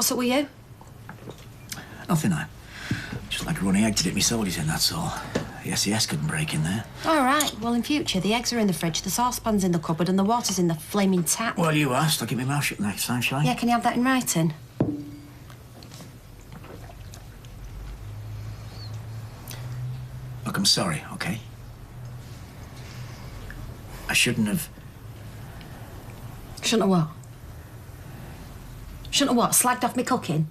What's up with you? Nothing, just like a runny egg to dip me soldiers in, that's all. The SES couldn't break in there. All right, well, in future, the eggs are in the fridge, the saucepan's in the cupboard, and the water's in the flaming tap. Well, you asked. I'll keep my mouth shut next time, shall I? Yeah, can you have that in writing? Look, I'm sorry, OK? I shouldn't have... Shouldn't have what? Shouldn't have what? Slagged off me cooking?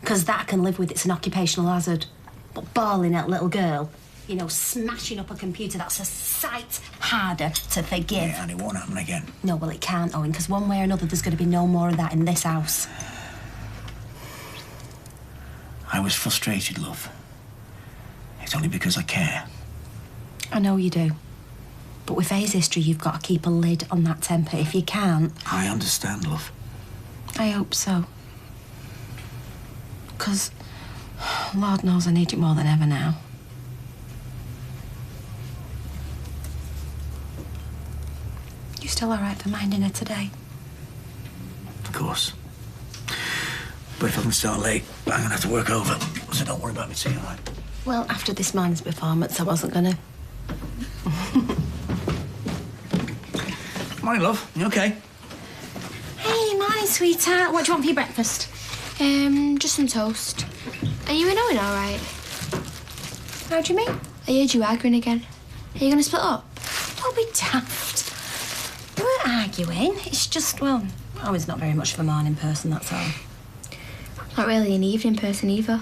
Because that I can live with, it's an occupational hazard. But bawling at a little girl, you know, smashing up a computer, that's a sight harder to forgive. Yeah, and it won't happen again. No, well, it can't, Owen, because one way or another there's going to be no more of that in this house. I was frustrated, love. It's only because I care. I know you do. But with Faye's history, you've got to keep a lid on that temper. If you can't... I understand, love. I hope so. Because, Lord knows I need it more than ever now. You still all right for minding her today? Of course. But if I can start late, I'm going to have to work over. So don't worry about me too, all right? Well, after this man's performance, I wasn't going to. Morning, love. You OK? Hey, morning, sweetheart. What do you want for your breakfast? Just some toast. Are you and Owen all right? How do you mean? I heard you arguing again. Are you going to split up? Don't be daft. We weren't arguing. It's just, well, Owen's not very much of a morning person, that's all. Not really an evening person either.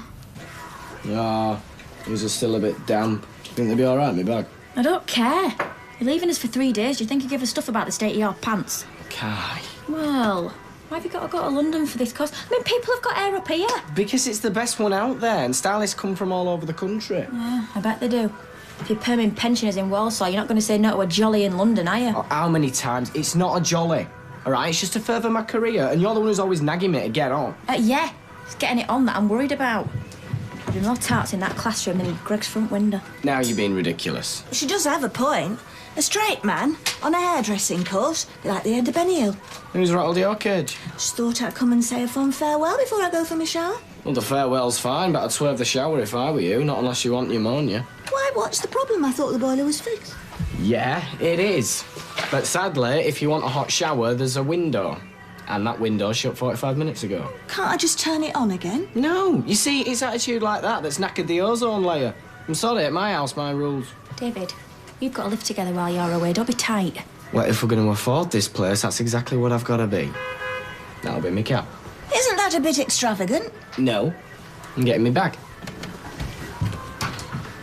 Ah, these are still a bit damp. Think they'll be all right, me bag? I don't care. You're leaving us for 3 days. Do you think you give a stuff about the state of your pants? Kai. Well, why have you got to go to London for this course? I mean, people have got hair up here. Because it's the best one out there, and stylists come from all over the country. Yeah, I bet they do. If you're perming pensioners in Walsall, you're not going to say no to a jolly in London, are you? Oh, how many times? It's not a jolly, all right? It's just to further my career, and you're the one who's always nagging me to get on. Yeah, it's getting it on that I'm worried about. There'll be more tarts in that classroom than in Greg's front window. Now you're being ridiculous. She does have a point. A straight man on a hairdressing course, like the end of Benny Hill. Who's rattled your cage? Just thought I'd come and say a fond farewell before I go for my shower. Well, the farewell's fine, but I'd swerve the shower if I were you, not unless you want pneumonia. Why, what's the problem? I thought the boiler was fixed. Yeah, it is. But sadly, if you want a hot shower, there's a window. And that window shut 45 minutes ago. Can't I just turn it on again? No, you see, it's attitude like that that's knackered the ozone layer. I'm sorry, at my house, my rules. David, you've got to live together while you're away. Don't be tight. Well, if we're going to afford this place, that's exactly what I've got to be. That'll be me cap. Isn't that a bit extravagant? No. I'm getting me back.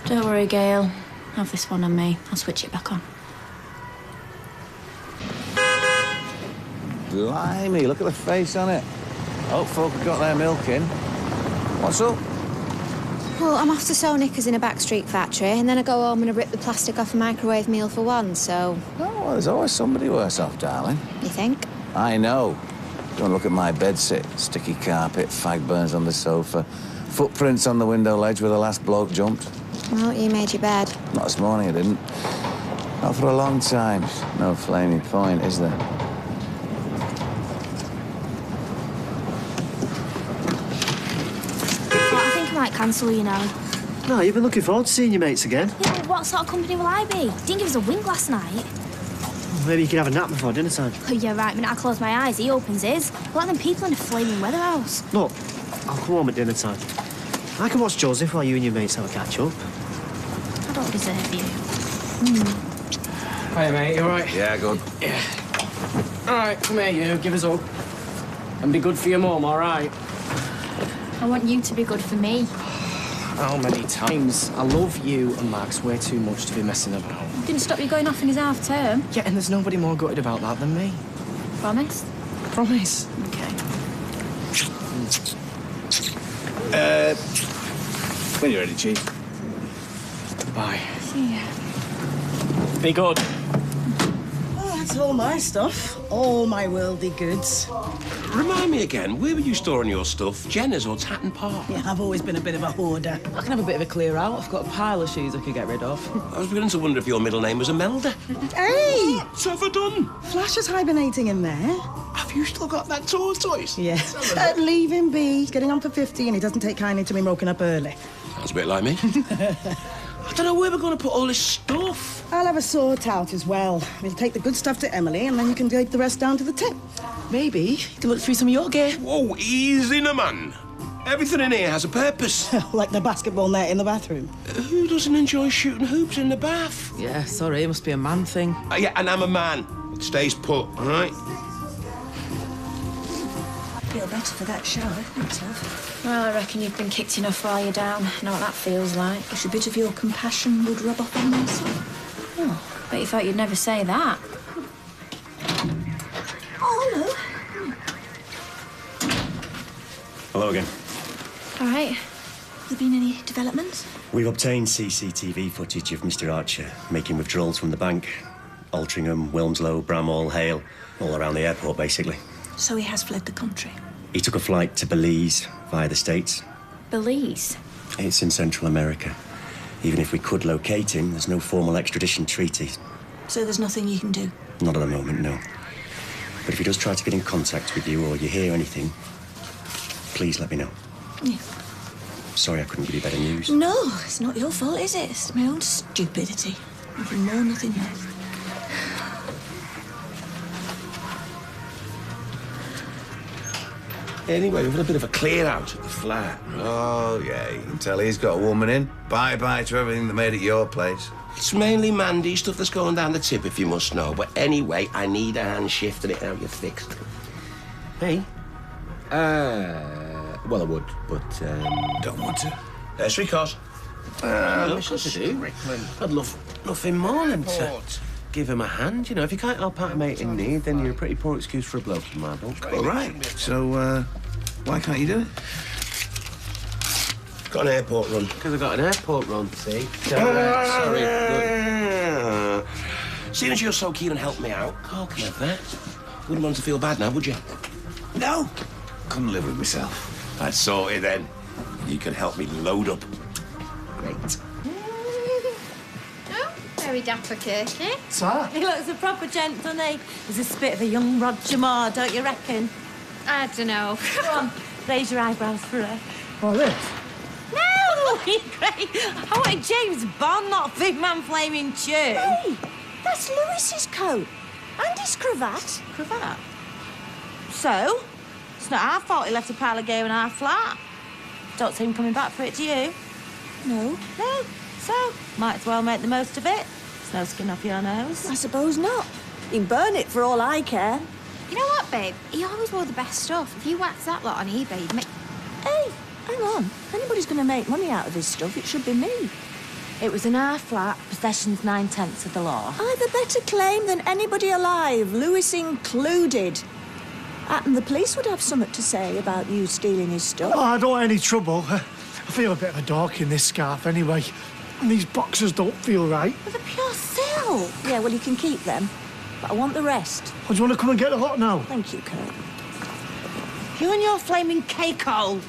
Don't worry, Gail. Have this one on me. I'll switch it back on. Blimey, look at the face on it. Hope folk have got their milk in. What's up? Well, I'm off to sew knickers in a backstreet factory, and then I go home and I rip the plastic off a microwave meal for one, so... Oh, well, there's always somebody worse off, darling. You think? I know. Go and look at my bedsit. Sticky carpet, fag burns on the sofa, footprints on the window ledge where the last bloke jumped. Well, you made your bed. Not this morning, I didn't. Not for a long time. No flaming point, is there? I might cancel, you know. No, you've been looking forward to seeing your mates again. Yeah, but what sort of company will I be? Didn't give us a wink last night. Well, maybe you could have a nap before dinner time. Oh, yeah, right. When I close my eyes, he opens his. Like them people in a flaming weather house. Look, I'll come home at dinner time. I can watch Joseph while you and your mates have a catch-up. I don't deserve you. Hey, mate, you all right? Yeah, good. Yeah. All right, come here, you. Give us up. And be good for your mum, all right? I want you to be good for me. How many times? I love you and Max way too much to be messing about. Didn't stop you going off in his half term. Yeah, and there's nobody more gutted about that than me. Promise? Promise. Okay. When you're ready, Chief. Bye. See ya. Be good. Oh, that's all my stuff. All my worldly goods. Remind me again, where were you storing your stuff? Jenner's or Tatton Park? Yeah, I've always been a bit of a hoarder. I can have a bit of a clear out. I've got a pile of shoes I could get rid of. I was beginning to wonder if your middle name was Imelda. Hey! What's ever done? Flash is hibernating in there. Have you still got that tortoise? Yeah. Leave him be. He's getting on for 50 and he doesn't take kindly to me woken up early. Sounds a bit like me. I don't know where we're going to put all this stuff. I'll have a sort out as well. We'll take the good stuff to Emily and then you can take the rest down to the tip. Maybe you can look through some of your gear. Whoa, easy now, man. Everything in here has a purpose. Like the basketball net in the bathroom. Who doesn't enjoy shooting hoops in the bath? Yeah, sorry, it must be a man thing. Yeah, and I'm a man. It stays put, all right? Feel better for that shower, thanks, love. Well, I reckon you've been kicked enough while you're down. I know what that feels like. Wish a bit of your compassion would rub off on myself. Oh, bet you thought you'd never say that. Oh, hello. Hello again. All right. Have there been any developments? We've obtained CCTV footage of Mr. Archer making withdrawals from the bank. Altrincham, Wilmslow, Bramhall, Hale, all around the airport, basically. So he has fled the country? He took a flight to Belize via the States. Belize? It's in Central America. Even if we could locate him, there's no formal extradition treaty. So there's nothing you can do? Not at the moment, no. But if he does try to get in contact with you or you hear anything, please let me know. Yeah. Sorry I couldn't give you better news. No, it's not your fault, is it? It's my own stupidity. Nothing more, nothing less. Anyway, we've had a bit of a clear out at the flat. Oh, yeah, you can tell he's got a woman in. Bye-bye to everything that made it your place. It's mainly Mandy stuff that's going down the tip, if you must know. But anyway, I need a hand shifting it out. You're fixed. Me? Well, I would, but, Don't want to. 3 cars. Nothing to do. I'd love nothing more than to give him a hand. You know, if you can't help out a mate in need, then you're a pretty poor excuse for a bloke in my book. All right. So, why can't you do it? Got an airport run. Because I got an airport run, see? Sorry. Look. Seeing as you're so keen on helping me out, Carl can have that. Wouldn't want to feel bad now, would you? No. Couldn't live with myself. That's sorted then. You can help me load up. Great. Oh, very dapper, Kirky. What's that? He looks a proper gent, doesn't he? He's a spit of a young Roger Moore, don't you reckon? I don't know. Go on, raise your eyebrows for her. Oh, this? No! You're great. I wanted James Bond, not Big Man Flaming Chew. Hey, that's Lewis's coat. And his cravat. Cravat? So? It's not our fault he left a pile of gear in our flat. Don't see him coming back for it, do you? No. No. So, might as well make the most of it. It's no skin off your nose. I suppose not. You can burn it for all I care. You know what, babe? He always wore the best stuff. If you whacked that lot on eBay, you'd make... Hey, hang on. If anybody's going to make money out of this stuff, it should be me. It was in our flat, possession's 9/10 of the law. I've a better claim than anybody alive, Lewis included. And the police would have something to say about you stealing his stuff. Oh, I don't want any trouble. I feel a bit of a dork in this scarf anyway. And these boxers don't feel right. But they're pure silk. Yeah, well, you can keep them. But I want the rest. Oh, do you want to come and get the lot now? Thank you, Kurt. You and your flaming cake hole.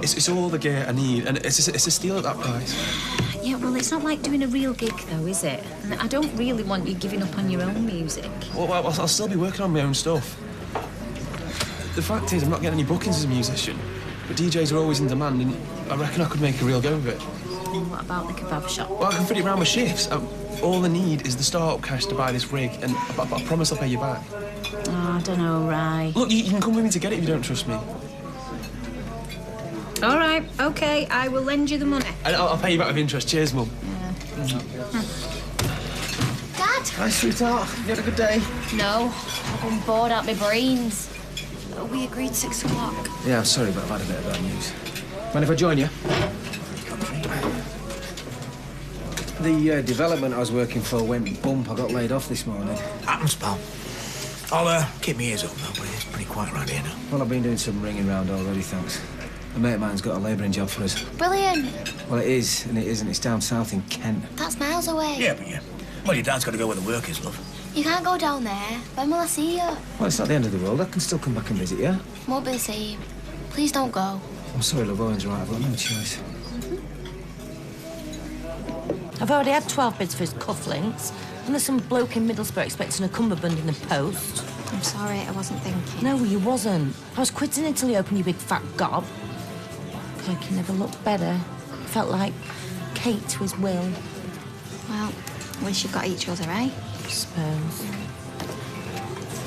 It's all the gear I need, and it's a steal at that price. Yeah, well, it's not like doing a real gig, though, is it? And I don't really want you giving up on your own music. Well, I'll still be working on my own stuff. The fact is, I'm not getting any bookings as a musician, but DJs are always in demand, and I reckon I could make a real go of it. And what about the kebab shop? Well, I can fit it around my shifts. All I need is the start-up cash to buy this rig, and I promise I'll pay you back. Oh, I don't know, right. Look, you can come with me to get it if you don't trust me. All right, OK, I will lend you the money. And I'll pay you back with interest. Cheers, Mum. Dad? Hi, sweetheart. You had a good day? No, I've been bored out my brains. We agreed 6 o'clock. Yeah, I'm sorry, but I've had a bit of bad news. Mind if I join you? The development I was working for went bump. I got laid off this morning. Happens, pal. I'll keep my ears open, though, but it's pretty quiet around here now. Well, I've been doing some ringing round already, thanks. A mate of mine's got a labouring job for us. Brilliant. Well, it is, and it isn't. It's down south in Kent. That's miles away. Yeah, but yeah. Well, your dad's got to go where the work is, love. You can't go down there. When will I see you? Well, it's not the end of the world. I can still come back and visit you. Won't be the same. Please don't go. I'm sorry, love. Owen's right. I've got no choice. I've already had 12 bids for his cufflinks, and there's some bloke in Middlesbrough expecting a cummerbund in the post. I'm sorry, I wasn't thinking. No, you wasn't. I was quitting until you opened your big fat gob. Crikey never looked better. Felt like Kate was Will. Well, at least you've got each other, eh? I suppose.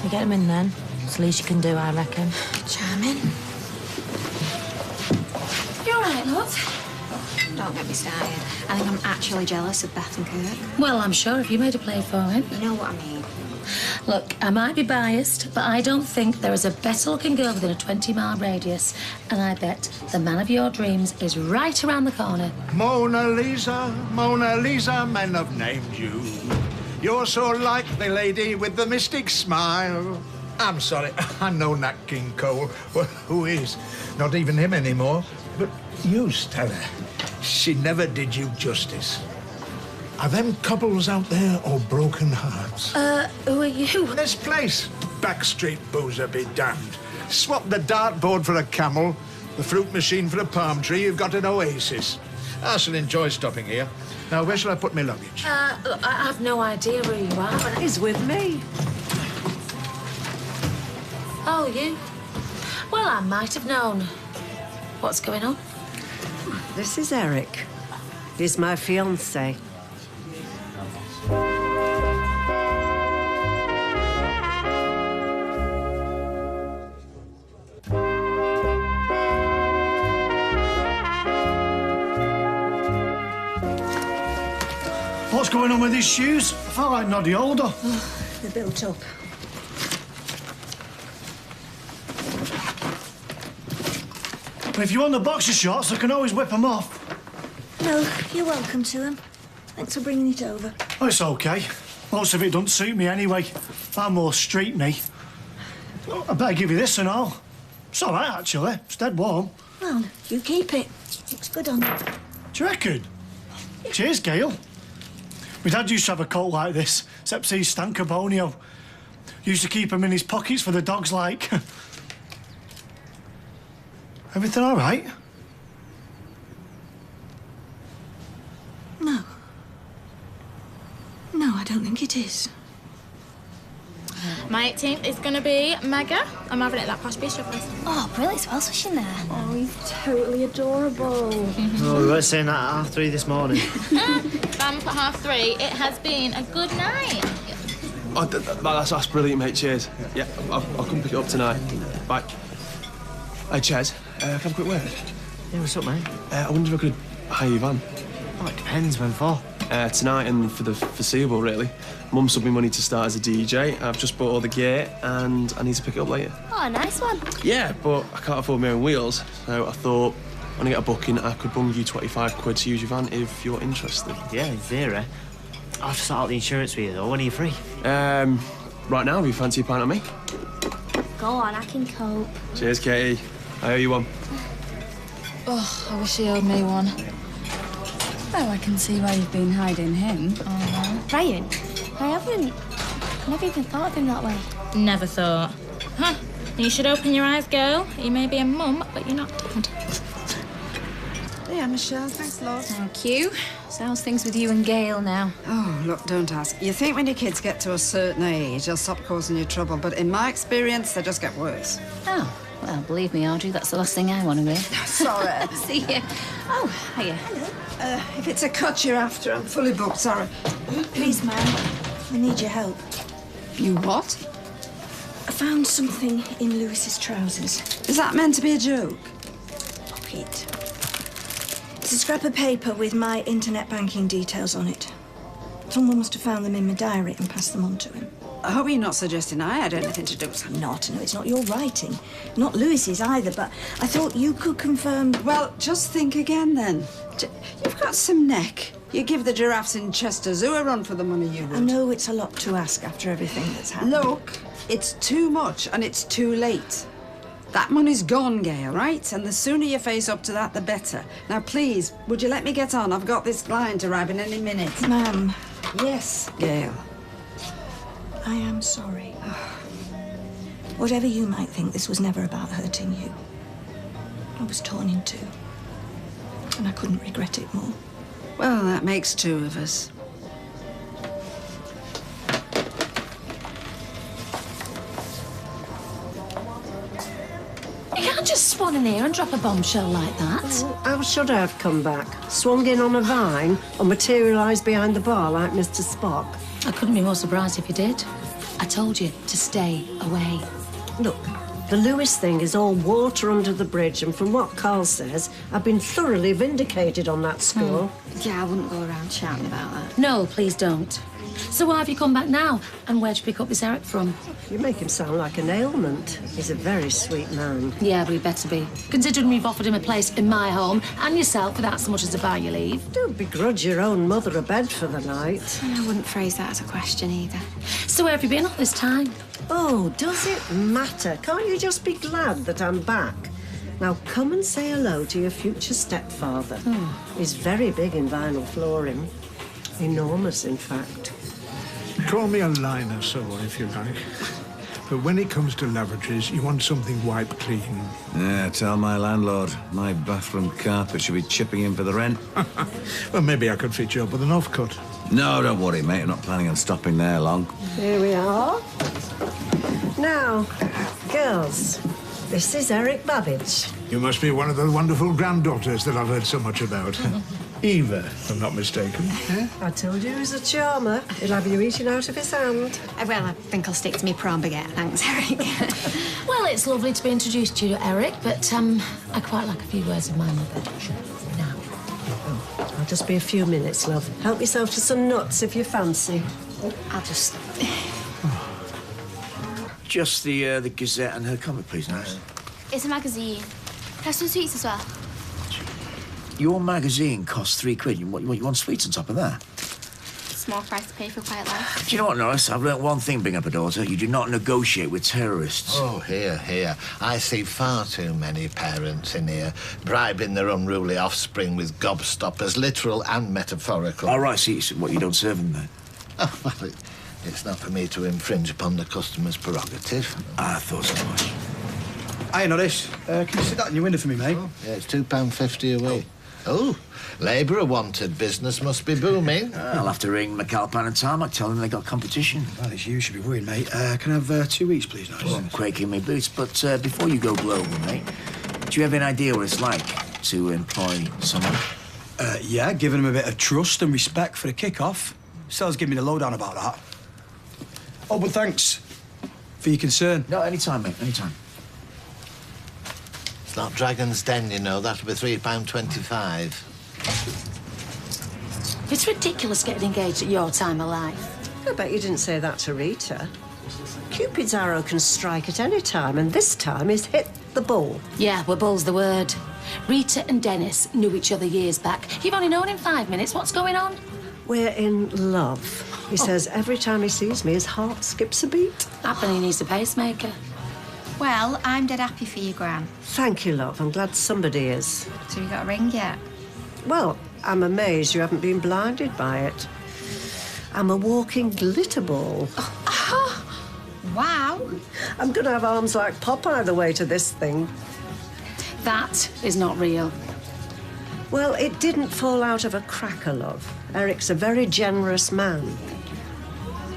You get him in then. It's the least you can do, I reckon. Charming. You all right, love? Don't get me started. I think I'm actually jealous of Beth and Kirk. Well, I'm sure if you made a play for him. You know what I mean. Look, I might be biased, but I don't think there is a better-looking girl within a 20-mile radius. And I bet the man of your dreams is right around the corner. Mona Lisa, men have named you. You're so like the lady with the mystic smile. I'm sorry, I know Nat King Cole. Well, who is? Not even him anymore. But you, Stella, she never did you justice. Are them couples out there or broken hearts? Who are you? This place. Backstreet boozer be damned. Swap the dartboard for a camel, the fruit machine for a palm tree, you've got an oasis. I shall enjoy stopping here. Now, where shall I put my luggage? Look, I have no idea where you are, but He's with me. Oh, you? Well, I might have known. What's going on? This is Eric. He's my fiancé. What's going on with his shoes? I felt like Noddy older. Oh, they're built up. If you want the boxer shorts, I can always whip them off. No, you're welcome to them. Thanks for bringing it over. Oh, it's OK. Most of it doesn't suit me anyway. I'm more street me. I better give you this and all. It's all right, actually. It's dead warm. Well, you keep it. Looks good on you. Do you reckon? Cheers, Gail. My dad used to have a coat like this, except he's Stancabonio. Used to keep them in his pockets for the dogs like. Everything all right? No. No, I don't think it is. My 18th is going to be mega. I'm having it at that posh bistro place. Oh, brilliant. Who else was she in there? Oh, he's totally adorable. Oh, we were saying that at 3:30 this morning. Vamp at 3:30. It has been a good night. Oh, that's brilliant, mate. Cheers. Yeah, I'll come pick it up tonight. Bye. Hey, Chez, can I have a quick word? Yeah, what's up, mate? I wonder if I could hire your van. Oh, it depends. When for? Tonight and for the foreseeable, really. Mum subbed me money to start as a DJ. I've just bought all the gear and I need to pick it up later. Oh, nice one. Yeah, but I can't afford my own wheels, so I thought when I get a booking, I could bung you 25 quid to use your van if you're interested. Yeah, in theory. I'll have to sort out the insurance with you, though. When are you free? Right now, if you fancy a pint on me. Go on, I can cope. Cheers, Katie. I owe you one. Oh, I wish he owed me one. Well, I can see why you've been hiding him. Ryan, I haven't. Never even thought of him that way. Never thought. Huh. You should open your eyes, girl. You may be a mum, but you're not dad. Yeah, Michelle, thanks a lot. Thank you. So how's things with you and Gail now? Oh, look, don't ask. You think when your kids get to a certain age, they'll stop causing you trouble, but in my experience, they just get worse. Oh, well, believe me, Audrey, that's the last thing I want to hear. Sorry. See you. Oh, hiya. Hello. If it's a cut you're after, I'm fully booked, sorry. Please, ma'am, I need your help. You what? I found something in Lewis's trousers. Is that meant to be a joke? Look it. It's a scrap of paper with my internet banking details on it. Someone must have found them in my diary and passed them on to him. I hope you're not suggesting I had anything to do with it. I'm not. No, it's not your writing. Not Lewis's either, but I thought you could confirm... Well, just think again, then. You've got some neck. You give the giraffes in Chester Zoo a run for the money you would. I know it's a lot to ask after everything that's happened. Look, it's too much and it's too late. That money's gone, Gail, right? And the sooner you face up to that, the better. Now, please, would you let me get on? I've got this client arriving any minute. Ma'am. Yes, Gail. I am sorry. Whatever you might think, this was never about hurting you. I was torn in two, and I couldn't regret it more. Well, that makes two of us. You can't just swan in here and drop a bombshell like that. Well, how should I have come back? Swung in on a vine or materialised behind the bar like Mr. Spock? I couldn't be more surprised if you did. I told you to stay away. Look, the Lewis thing is all water under the bridge, and from what Carl says, I've been thoroughly vindicated on that score. Yeah, I wouldn't go around shouting about that. No, please don't. So why have you come back now? And where'd you pick up this Eric from? You make him sound like an ailment. He's a very sweet man. Yeah, but he better be. Considering we've offered him a place in my home and yourself without so much as a buy your leave. Don't begrudge your own mother a bed for the night. And I wouldn't phrase that as a question either. So where have you been all this time? Oh, does it matter? Can't you just be glad that I'm back? Now come and say hello to your future stepfather. He's very big in vinyl flooring. Enormous, in fact. Call me a liner sewer if you like. But when it comes to lavatories, you want something wiped clean. Yeah, tell my landlord my bathroom carpet should be chipping in for the rent. Well, maybe I could fit you up with an offcut. No, don't worry, mate. I'm not planning on stopping there long. Here we are. Now, girls, this is Eric Babbage. You must be one of the wonderful granddaughters that I've heard so much about. Eva, if I'm not mistaken. I told you he was a charmer. He'll have you eating out of his hand. Well, I think I'll stick to me prawn baguette, thanks, Eric. Well, it's lovely to be introduced to you, Eric, but I quite like a few words of my mother. Now. I'll just be a few minutes, love. Help yourself to some nuts if you fancy. I'll just... Just the Gazette and her comic, please, nice. It's a magazine. Have some sweets as well. Your magazine costs £3. What, you want sweets on top of that? Small price to pay for quiet life. Do you know what, Norris? I've learnt one thing being up a daughter. You do not negotiate with terrorists. Oh, here. I see far too many parents in here bribing their unruly offspring with gobstoppers, literal and metaphorical. All right, see, what, you don't serve them then? Oh, well, it's not for me to infringe upon the customer's prerogative. I thought so much. Hey, Norris, can you sit that in your window for me, mate? Oh, yeah, it's £2.50 a week. Oh, labourer wanted. Business must be booming. I'll have to ring McAlpine and Tarmac, tell them they got competition. Well, it's you should be worried, mate. Can I have 2 weeks, please, Norris? Well, I'm quaking my boots, but before you go global, mate, do you have any idea what it's like to employ someone? Yeah, giving them a bit of trust and respect for the kick-off. Sal's give me the lowdown about that. Oh, but thanks for your concern. No, anytime, mate, anytime. It's not Dragon's Den, you know. That'll be £3.25. It's ridiculous getting engaged at your time of life. I bet you didn't say that to Rita. Cupid's arrow can strike at any time, and this time he's hit the bull. Yeah, well, bull's the word. Rita and Dennis knew each other years back. You've only known him 5 minutes. What's going on? We're in love. He says every time he sees me, his heart skips a beat. Happen he needs a pacemaker. Well, I'm dead happy for you, Gran. Thank you, love. I'm glad somebody is. So you got a ring yet? Well, I'm amazed you haven't been blinded by it. I'm a walking glitter ball. Wow. I'm going to have arms like Popeye the way to this thing. That is not real. Well, it didn't fall out of a cracker, love. Eric's a very generous man.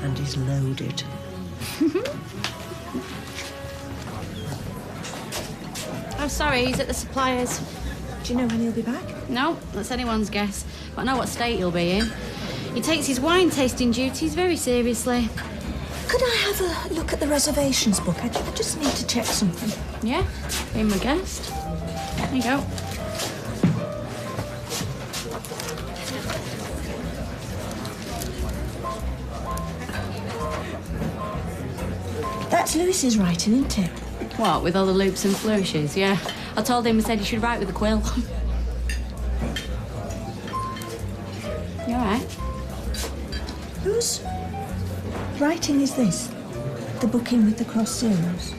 And he's loaded. I'm sorry, he's at the suppliers. Do you know when he'll be back? No, that's anyone's guess. But I know what state he'll be in. He takes his wine tasting duties very seriously. Could I have a look at the reservations book? I just need to check something. Yeah, be my guest. There you go. That's Lewis's writing, isn't it? What, with all the loops and flourishes? Yeah. I told him I said he should write with a quill. You all right? Whose writing is this? The booking with the cross zeros?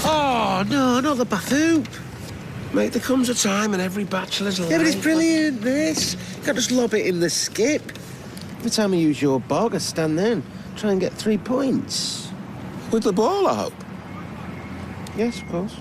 Oh, no, not the bath hoop. Mate, there comes a time in every bachelor's life. Yeah, but it's brilliant, this. You can't just lob it in the skip. Every time I use your bog, I stand there and try and get 3 points. With the ball, I hope. Yes, of course.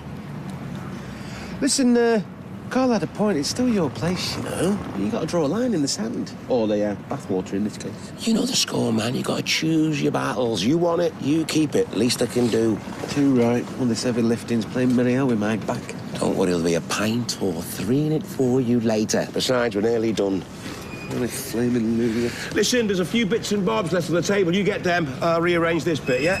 Listen, Carl had a point. It's still your place, you know. You got to draw a line in the sand. Or the bathwater in this case. You know the score, man. You got to choose your battles. You want it, you keep it. Least I can do. Too right. All this heavy lifting's playing Mary L with my back. Don't worry, there'll be a pint or 3 in it for you later. Besides, we're nearly done. Only flaming loser. Listen, there's a few bits and bobs left on the table. You get them. I'll rearrange this bit, yeah?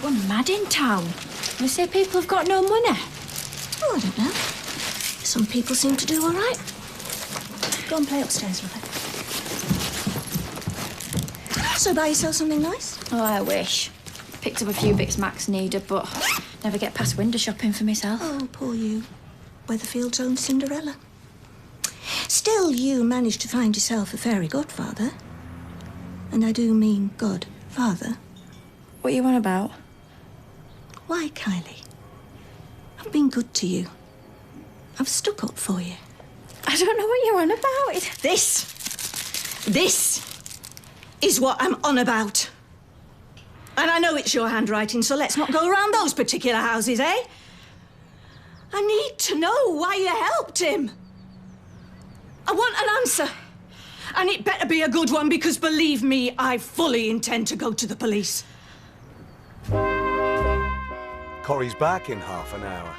We're mad in town. They say people have got no money. Oh, I don't know. Some people seem to do all right. Go and play upstairs with her. So buy yourself something nice? Oh, I wish. Picked up a few bits Max needed, but never get past window shopping for myself. Oh, poor you. Weatherfield's own Cinderella. Still, you managed to find yourself a fairy godfather. And I do mean godfather. What are you on about? Why, Kylie? I've been good to you. I've stuck up for you. I don't know what you're on about. This is what I'm on about. And I know it's your handwriting, so let's not go around those particular houses, eh? I need to know why you helped him. I want an answer. And it better be a good one, because believe me, I fully intend to go to the police. Corrie's back in half an hour.